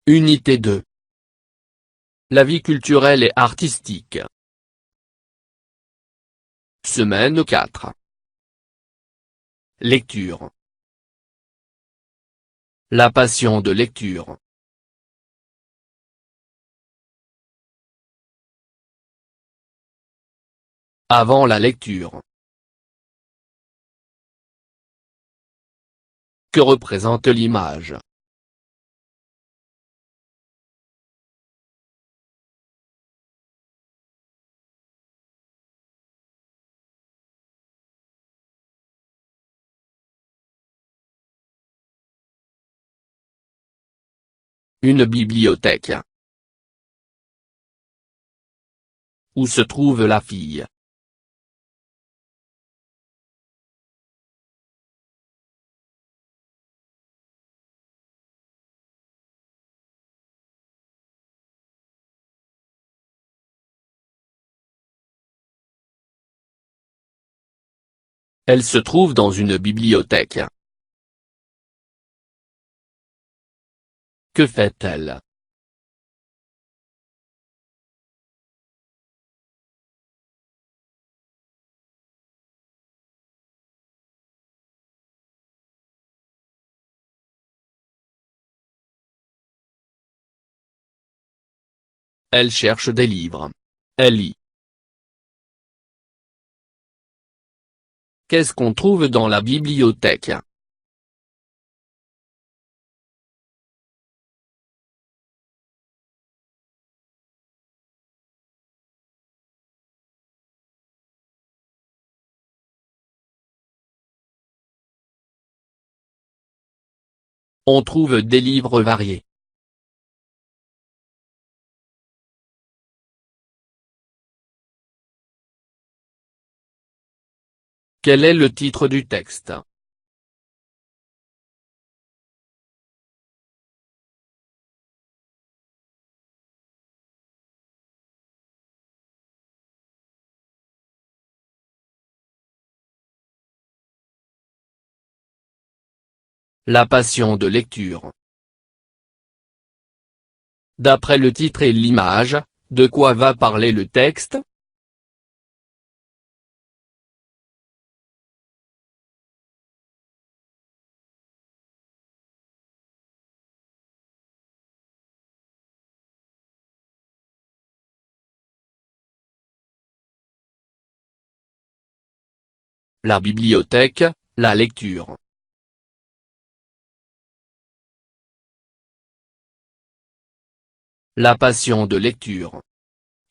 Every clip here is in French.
Unité 2. La vie culturelle et artistique. Semaine 4. Lecture. La passion de lecture. Avant la lecture. Que représente l'image? Une bibliothèque. Où se trouve la fille? Elle se trouve dans une bibliothèque. Que fait-elle? Elle cherche des livres. Elle lit. Qu'est-ce qu'on trouve dans la bibliothèque? On trouve des livres variés. Quel est le titre du texte? La passion de lecture. D'après le titre et l'image, de quoi va parler le texte? La bibliothèque, la lecture. La passion de lecture.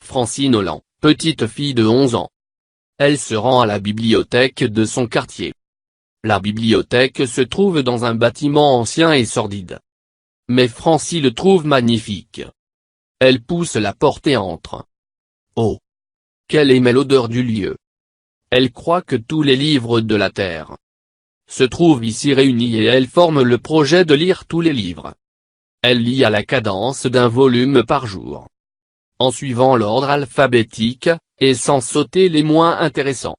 Francine Holland, petite fille de 11 ans. Elle se rend à la bibliothèque de son quartier. La bibliothèque se trouve dans un bâtiment ancien et sordide. Mais Francine le trouve magnifique. Elle pousse la porte et entre. Oh! Quelle aimait l'odeur du lieu! Elle croit que tous les livres de la terre se trouvent ici réunis et elle forme le projet de lire tous les livres. Elle lit à la cadence d'un volume par jour, en suivant l'ordre alphabétique, et sans sauter les moins intéressants.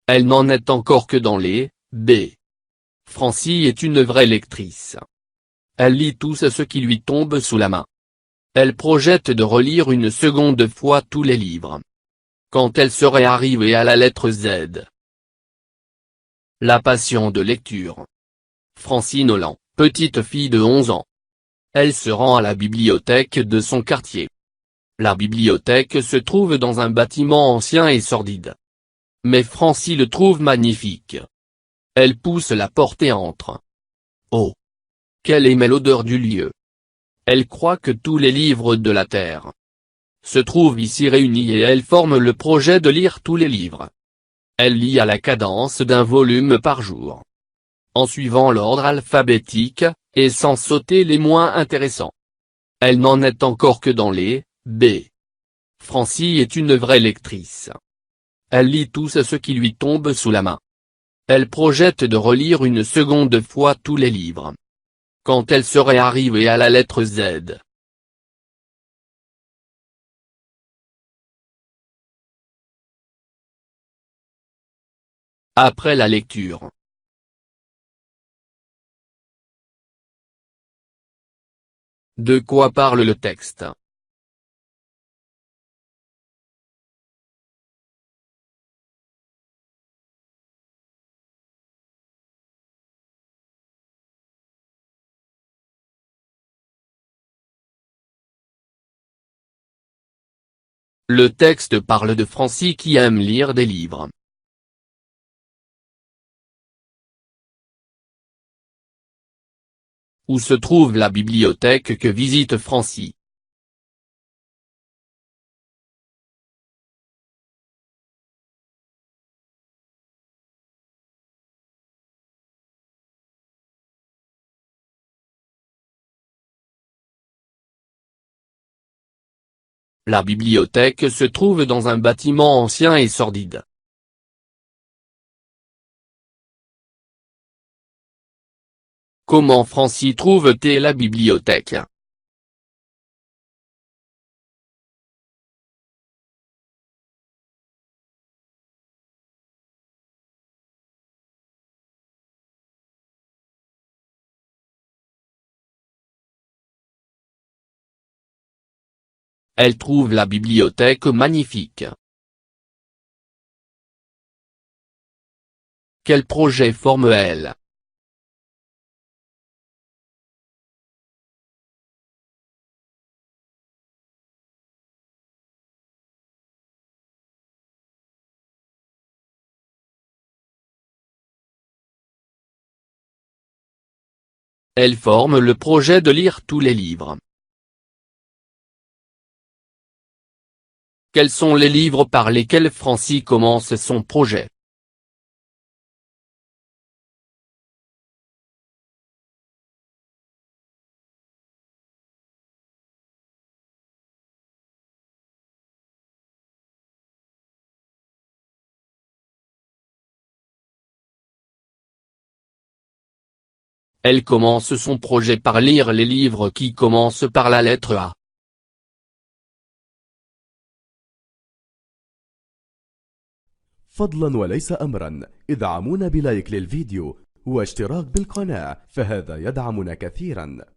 Elle n'en est encore que dans les B. Francine est une vraie lectrice. Elle lit tout ce qui lui tombe sous la main. Elle projette de relire une seconde fois tous les livres. Quand elle serait arrivée à la lettre Z. La passion de lecture. Francine Holland, petite fille de 11 ans. Elle se rend à la bibliothèque de son quartier. La bibliothèque se trouve dans un bâtiment ancien et sordide. Mais Francine le trouve magnifique. Elle pousse la porte et entre. Oh! Quelle aimait l'odeur du lieu! Elle croit que tous les livres de la terre se trouvent ici réunis et elle forme le projet de lire tous les livres. Elle lit à la cadence d'un volume par jour, en suivant l'ordre alphabétique, et sans sauter les moins intéressants. Elle n'en est encore que dans les B. Francine est une vraie lectrice. Elle lit tout ce qui lui tombe sous la main. Elle projette de relire une seconde fois tous les livres. Quand elle serait arrivée à la lettre Z. Après la lecture. De quoi parle le texte? Le texte parle de Francie qui aime lire des livres. Où se trouve la bibliothèque que visite Francie? La bibliothèque se trouve dans un bâtiment ancien et sordide. Comment Francie trouve-t-elle la bibliothèque? Elle trouve la bibliothèque magnifique. Quel projet forme-t-elle? Elle forme le projet de lire tous les livres. Quels sont les livres par lesquels Francie commence son projet? Elle commence son projet par lire les livres qui commencent par la lettre A. فضلا وليس أمرا ادعمونا بلايك للفيديو واشتراك بالقناة، فهذا يدعمنا كثيرا.